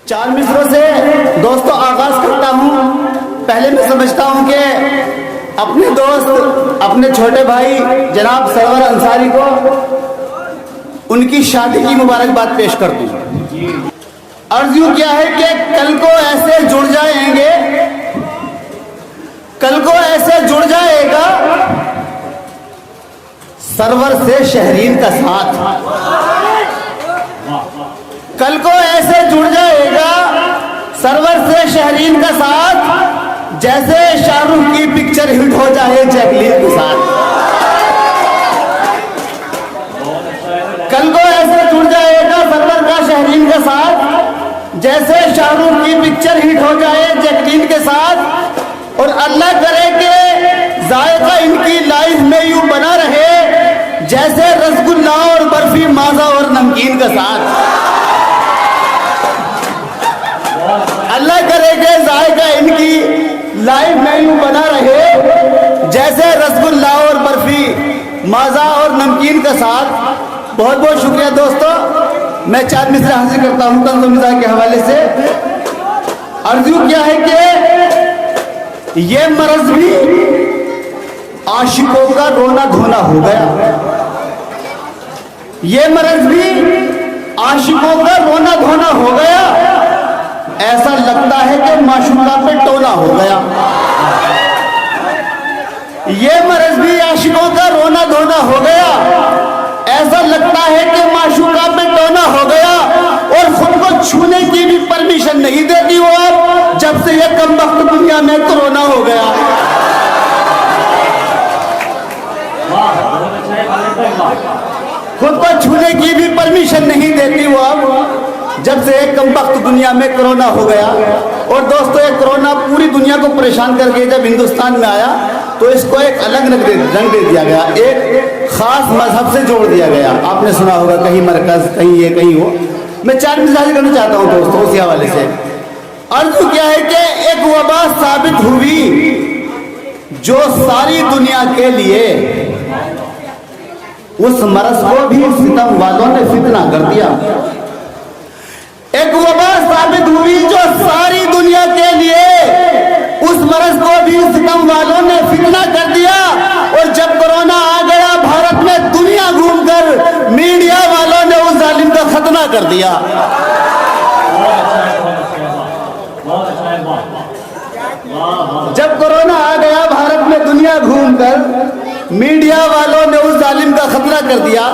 चार मिसरों से दोस्तों आगाज करता हूँ। पहले मैं समझता हूँ कि अपने दोस्त अपने छोटे भाई जनाब सरवर अंसारी को उनकी शादी की मुबारकबाद पेश कर दूँ। अर्ज यूँ क्या है कि कल को ऐसे जुड़ जाएंगे, कल को ऐसे जुड़ जाएगा सरवर से शहरीन का साथ, कल को ऐसे जुड़ जाएगा सरवर से शहरीन का साथ जैसे शाहरुख की पिक्चर हिट हो जाए जैकलीन के साथ। कल को ऐसे जुड़ जाएगा सरवर का शहरीन का साथ जैसे शाहरुख की पिक्चर हिट हो जाए जैकलीन के साथ। और अल्लाह करे कि जायका इनकी लाइफ में यूं बना रहे जैसे रसगुल्ला और बर्फी माजा और नमकीन के साथ। अल्लाह करे कि जायका इनकी लाइफ में यूं बना रहे जैसे रसगुल्ला और बर्फी माजा और नमकीन के साथ। बहुत बहुत शुक्रिया दोस्तों। मैं चार मिसरे हाजिर करता हूँ तंज़ मिज़ा के हवाले से। अर्ज़ू क्या है कि ये मरज भी आशिकों का रोना धोना हो गया, ये मरज भी आशिकों का रोना धोना हो गया। ऐसा लगता है कि माशूका पे टोना हो गया। ये मरज भी आशिकों का रोना धोना हो गया। ऐसा लगता है कि माशूका पे टोना हो गया और खुद को छूने की भी परमिशन नहीं देती वो अब, जब से ये कम वक्त दुनिया में कोरोना हो गया। खुद को छूने की भी परमिशन नहीं देती वो अब, जब से एक कम वक्त दुनिया में कोरोना हो गया। और दोस्तों ये कोरोना पूरी दुनिया को परेशान करके जब हिंदुस्तान में आया तो इसको एक अलग रंग दे दिया गया, एक खास मजहब से जोड़ दिया गया। आपने सुना होगा कहीं मरकज कहीं ये कहीं वो। मैं चार मिसाल करना चाहता हूँ दोस्तों उसी हवाले से। अर्ज क्या है कि एक वबा साबित हुई जो सारी दुनिया के लिए, उस मरज को भी सितम वालों ने फितना कर दिया। एक वबा साबित हुई जो सारी दुनिया के लिए, उस मरज को भी सितम वालों ने फितना कर दिया। और जब कोरोना आ गया भारत में दुनिया घूमकर मीडिया वालों ने उस जालिम का खतना कर दिया। जब कोरोना आ गया भारत में दुनिया घूमकर मीडिया वालों ने उस जालिम का खतना कर दिया।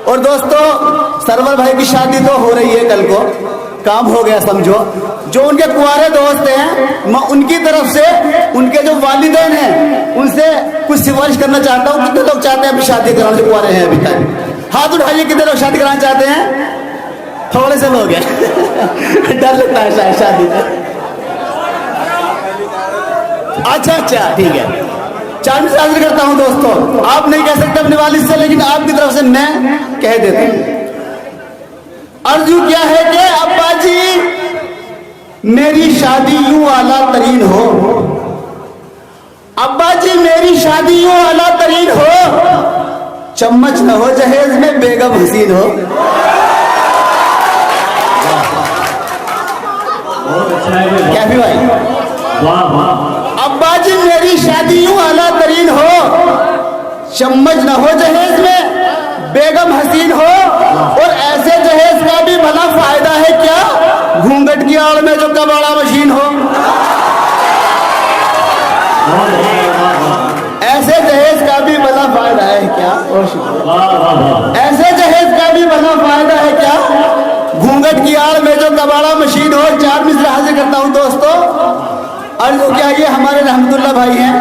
और दोस्तों सरवर भाई की शादी तो हो रही है कल को, काम हो गया समझो। जो उनके कुंवारे दोस्त हैं मैं उनकी तरफ से उनके जो वालिदैन हैं उनसे कुछ सिफारिश करना चाहता हूँ। कितने लोग चाहते हैं अभी शादी कराना, जो कुंवारे हैं अभी तक हाथ उठाइए। कितने लोग शादी कराना चाहते हैं? थोड़े से लोग हैं डर लगता है शायद शादी में। अच्छा ठीक है। चार मिनट हाजिर करता हूं दोस्तों। आप नहीं कह सकते अपने वालिद से, लेकिन आपकी तरफ से मैं कह देता हूं। अर्जू क्या है कि अब्बा जी मेरी शादी यूं आला तरीन हो, अब्बा जी मेरी शादी यूं आला तरीन हो, चम्मच न हो जहेज में बेगम हसीन हो। क्या भी भाई? अब्बा जी मेरी शादी यूं आला तरीन हो, चम्मच न हो जहेज में बेगम हसीन हो। और ऐसे जहेज का भी भला फायदा है क्या, घूंघट की आड़ में जो कबाड़ा मशीन हो। ऐसे जहेज का भी भला फायदा है क्या, ऐसे जहेज का भी भला फायदा है क्या, घूंघट की आड़ में जो कबाड़ा मशीन हो। चार मिसरे हाजिर करता हूं दोस्तों। अर्ज क्या ये हमारे रहमतुल्लाह भाई हैं,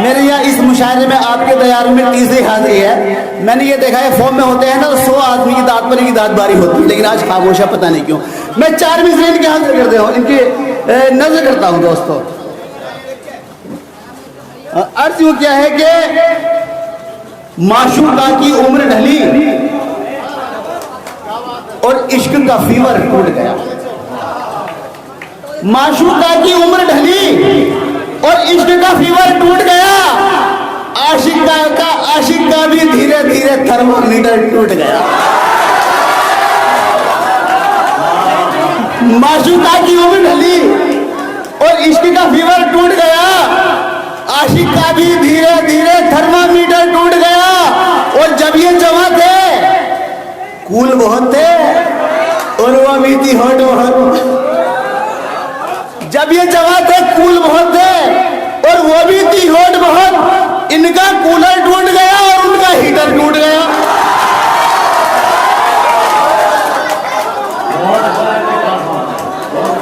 मेरे यहाँ इस मुशायरे में आपके तैयार में तीसरी हाजिरी है। मैंने ये देखा है फॉर्म में होते हैं ना 100 आदमी की दाद पर इनकी दाद बारी होती है, लेकिन आज खामोश है पता नहीं क्यों। मैं चार मिसरे इनके हाजिर करते हूँ, इनकी नजर करता हूँ दोस्तों। अर्ज वो क्या है कि माशूका की उम्र ढली और इश्क का फीवर टूट गया। माशूका की उम्र ढली और इश्क का फीवर टूट गया। आशिक का भी धीरे धीरे थर्मोमीटर टूट गया। माशूका की उम्र ढली और इश्क का फीवर टूट गया। आशिक का भी धीरे धीरे थर्मामीटर टूट गया। और जब ये जवां थे कूल बहुत थे और वो भी थी हॉट बहुत। जब ये जवां थे कूल बहुत थे और वो भी थी हॉट बहुत। इनका कूलर टूट गया और उनका हीटर टूट गया।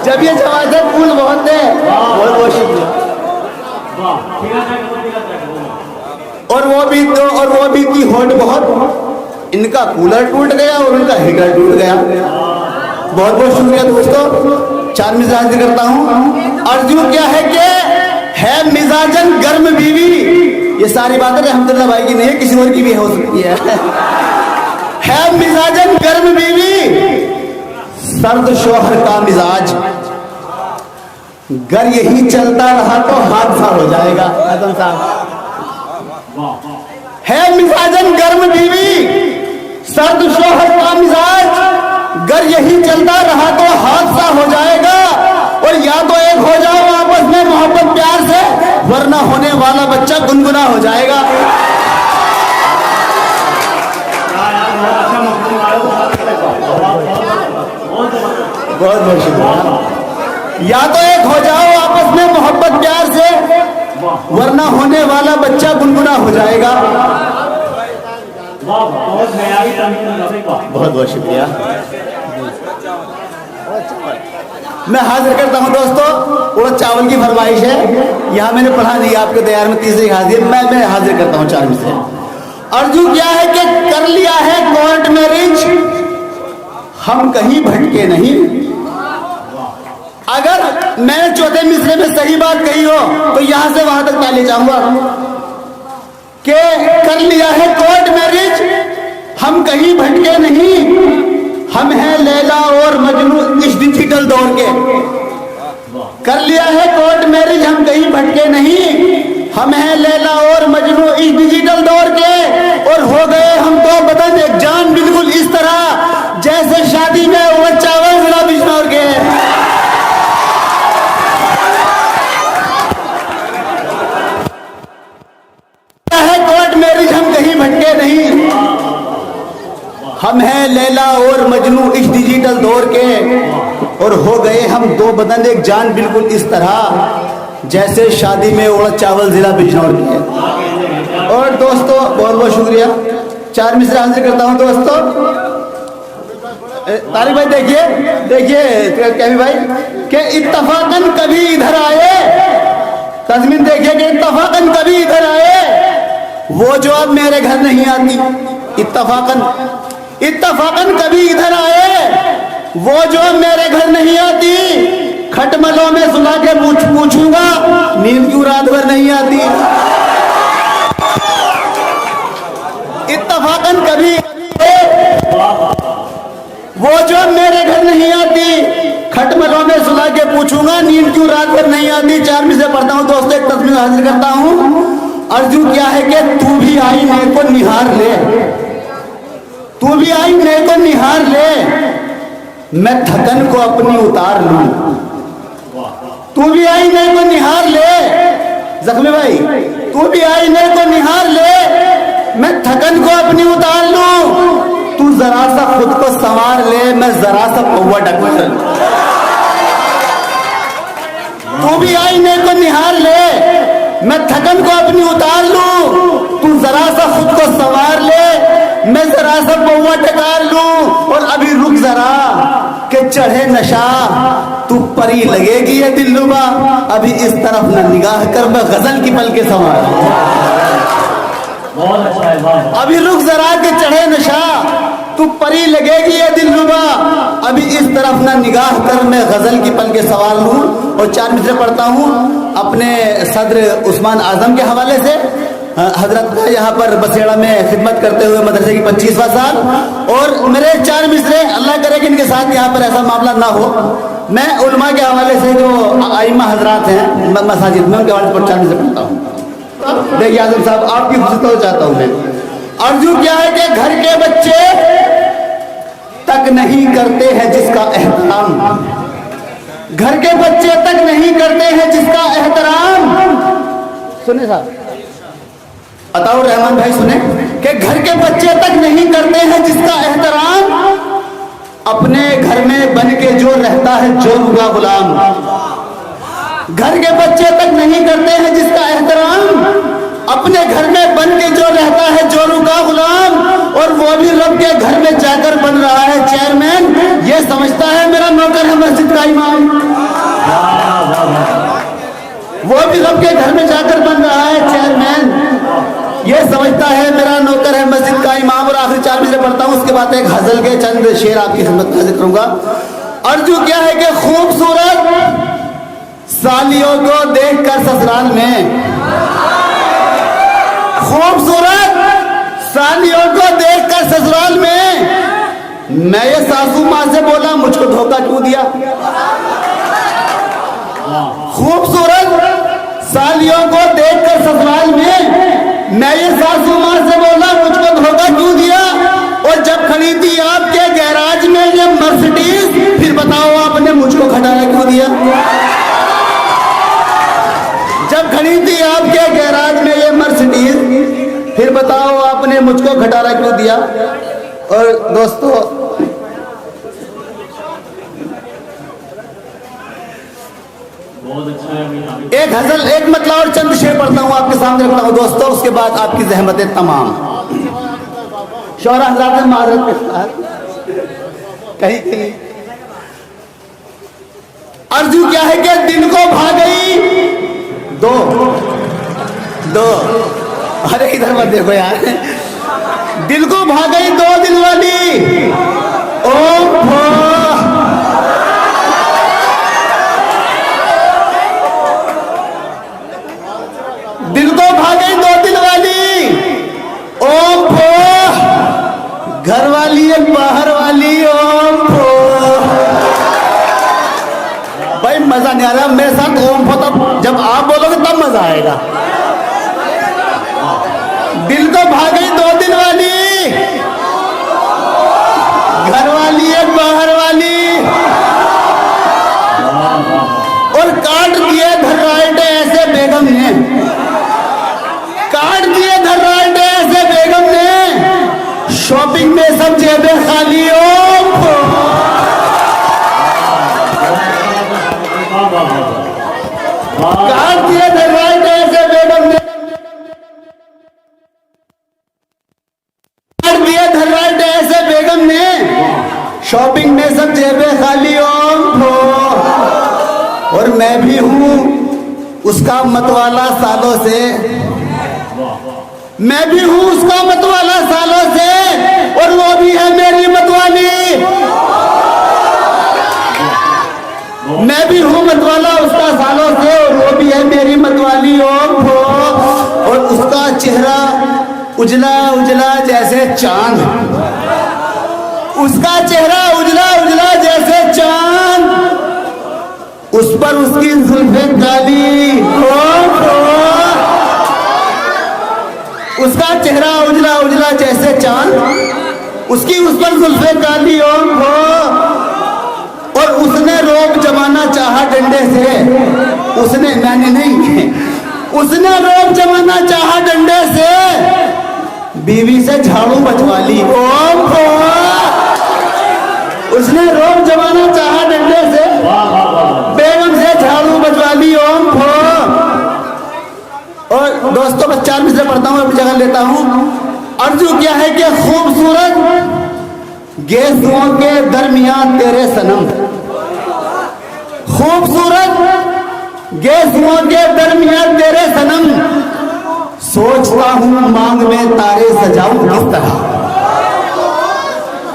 जब ये जवां थे कूल बहुत थे। बहुत बहुत शुक्रिया। और वो भी थी हॉट बहुत। इनका कूलर टूट गया और उनका हीटर टूट गया। बहुत बहुत शुक्रिया दोस्तों। 4 मिसरा हाजिर करता हूँ। अर्जुन क्या है कि है मिजाजन गर्म बीवी। ये सारी बातें रहमतुल्लाह भाई की नहीं है, किसी और की भी हो सकती है मिजाजन गर्म बीवी, सर्द शोहर का मिजाज। घर यही चलता रहा तो हादसा हो जाएगा। आदम साहब है मिजाजन गर्म बीवी, सर्द शोहर का मिजाज। घर यही चलता रहा तो हादसा हो जाएगा। और या तो एक हो जाओ आपस में मोहब्बत प्यार से, वरना होने वाला बच्चा गुनगुना हो जाएगा। बहुत बहुत शुक्रिया। या तो एक हो जाओ आपस में मोहब्बत प्यार से, वरना होने वाला बच्चा गुनगुना हो जाएगा। बहुत बहुत शुक्रिया। मैं हाजिर करता हूं दोस्तों, वो चावल की फरमाइश है। यहाँ मैंने पढ़ा नहीं आपके तैयार में, तीसरी हाजिर मैं हाजिर करता हूँ 4 मिसरे। अर्जुन क्या है कि कर लिया है कोर्ट मैरिज, हम कहीं भटके नहीं। अगर मैंने चौथे मिसरे में सही बात कही हो तो यहां से वहां तक ताली चाहूंगा कि कर लिया है कोर्ट मैरिज, हम कहीं भटके नहीं। हम हैं लैला और मजनू इस डिजिटल दौर के। कर लिया है कोर्ट मैरिज, हम कहीं भटके नहीं। हम हैं लैला और मजनू इस डिजिटल दौर के। और हो गए हम तो बदन एक जान बिल्कुल इस तरह जैसे शादी में वो चावल जिला बिजनौर के। कोर्ट मैरिज, हम कहीं भटके नहीं। हम हैं लैला और मजनू इस डिजिटल दौर के। और हो गए हम दो बदन एक जान बिल्कुल इस तरह जैसे शादी में उड़द चावल जिला बिजनौर के। और दोस्तों बहुत बहुत शुक्रिया। 4 मिसरे हाजिर करता हूं दोस्तों। तारिक भाई देखिए कैमी भाई के इत्तफाकन कभी इधर आए। तज़मीन देखिए कि इत्तफाकन कभी इधर आए, वो जो अब मेरे घर नहीं आती। इत्तफाकन कभी इधर आए, वो जो मेरे घर नहीं आती। खटमलों में सुला के पूछूंगा नींद क्यों रात भर नहीं आती। इत्तफाकन कभी वो जो मेरे घर नहीं आती। खटमलों में सुला के पूछूंगा नींद क्यों रात भर नहीं आती। 4 मिसरे पढ़ता हूं दोस्तों, एक तस्वीर हाजिर करता हूं। अर्जुन क्या है कि तू भी आई मेरे को निहार ले, तू भी आई मेरे को निहार ले। मैं थकन को अपनी उतार लूं। तू भी आई मेरे को निहार ले। जख्मी भाई तू भी आई मेरे को निहार ले। मैं थकन को अपनी उतार लूं। तू जरा सा खुद को संवार ले, मैं जरा सा पौवा ढककर। तू भी आई मेरे को निहार ले। मैं थकन को अपनी उतार लूं। तू जरा सा खुद को संवार ले, मैं जरा सा पौवा टकार लूं। और अभी रुक जरा के चढ़े नशा, तू परी लगेगी ये दिलरुबा। अभी इस तरफ न निगाह कर, मैं गजल की पल के संवार। अभी रुक जरा के चढ़े नशा, तू परी लगेगी ये दिलरुबा। अभी इस तरफ ना निगाह कर, मैं गजल की पल के सवाल लूं। और 4 मिसरे पढ़ता हूं अपने सदर उस्मान आजम के हवाले से। हजरत यहाँ पर बसेड़ा में खिदमत करते हुए मदरसे की 25वां साल। और मेरे 4 मिसरे अल्लाह करे कि इनके साथ यहाँ पर ऐसा मामला ना हो। मैं उलमा के हवाले से जो आइम्मा हजरात हैं मसाजिद में, उनके हवाले पर 4 मिसरे पढ़ता हूँ। देखिए आजम साहब आपकी खुशी तो चाहता हूँ मैं। अर्जुन क्या है कि घर के बच्चे तक नहीं करते हैं जिसका एहतराम। घर के बच्चे तक नहीं करते हैं जिसका एहतराम। सुने साहब, अताउर रहमान भाई सुने कि घर के बच्चे तक नहीं करते हैं जिसका एहतराम, अपने घर में बन के जो रहता है जोरू का गुलाम। घर के बच्चे तक नहीं करते हैं जिसका एहतराम, अपने घर में बन के जो रहता है जोरू का गुलाम, और वो भी रब के घर में जाकर बन रहा है चेयरमैन, ये समझता है मेरा नौकर है मस्जिद का इमाम। वो भी रब के घर में जाकर बन रहा है चेयरमैन, ये समझता है मेरा नौकर है मस्जिद का इमाम। और आखिरी 4 मिनट पढ़ता हूँ, उसके बाद एक गजल के चंद शेर आपकी खिदमत में जिक्र करूंगा। अर्जू क्या है कि खूबसूरत सालियों को देखकर ससुराल में, खूबसूरत सालियों को देखकर ससुराल में, मैं ये सासू माँ से बोला मुझको धोखा क्यों दिया। खूबसूरत सालियों को देखकर ससुराल में, मैं ये सासू माँ से बोला मुझको धोखा क्यों दिया। और जब खड़ी थी आपके गैराज में ये मर्सिडीज, फिर बताओ आपने मुझको खटारा क्यों दिया। जब खड़ी थी आपके गैराज में ये मर्सिडीज, फिर बताओ आपने मुझको खटारा क्यों दिया। और दोस्तों, एक गजल, एक मतलब और चंद शेर पढ़ता हूं आपके सामने रखता हूं दोस्तों, उसके बाद आपकी ज़हमतें तमाम। शौरा हज़रात ने माजरत के साथ कहीं कहीं अर्जू क्या है कि दिन को भाग गई दो दो, अरे इधर मत देखो यार, दिल को भाग गई 2 दिन वाली, ओ दिल को भाग गई 2 दिन वाली, ओ घर वाली है बाहर वाली, ओ भाई मजा नहीं आ रहा मेरे साथ ओम फो, तब जब आप बोलोगे तब मजा आएगा। दिल को भाग गई 2 दिन वाली, घर वाली है बाहर वाली, और काट दिए धर्राइटे ऐसे बेगम ने, काट दिए धर्राइटे ऐसे बेगम ने, शॉपिंग में सब जेबें खाली हो। काट दिए धर्राइटे ऐसे बेगम ने, काट दिए धर्राइटे ऐसे बेगम ने, शॉपिंग में सब जेबें खाली हो। और मैं भी हूं उसका मतवाला सालों से, मैं भी हूं उसका मतवाला सालों से, और वो भी है मेरी मतवाली। मैं भी हूं मतवाला उसका सालों से, और वो भी है मेरी मतवाली। और उसका चेहरा उजला उजला जैसे चांद, उसका चेहरा उजला उजला जैसे चांद, उस पर उसकी जुल्फें काली, उसका चेहरा उजला उजला जैसे चांद, उसकी उस पर जुल्फें काली हो। और उसने रोब जमाना चाहा डंडे से, उसने, मैंने नहीं, उसने रोब जमाना चाहा डंडे से, बीवी से झाड़ू बचवा ली। उसने रोब जमाना चाहा डंडे से, बेगम से झाड़ू बचवा ली। और दोस्तों बस 4 मिनट से पढ़ता हूँ, अपनी जगह लेता हूँ। अर्जू क्या है कि खूबसूरत गेसुओं के दरमियान तेरे सनम, खूबसूरत गेसुओं के दरमियान तेरे सनम, सोचता हूँ मांग में तारे सजाऊं किस तरह।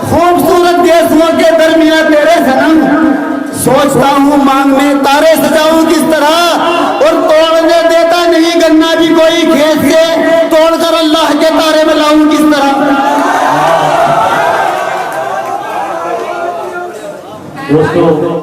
खूबसूरत गेसुओं के दरमियान तेरे सनम, सोचता हूँ मांग में तारे सजाऊं किस तरह। और तोड़ने देता नहीं गन्ना भी कोई खेत से, तोड़कर अल्लाह के तारे में लाऊं किस तरह।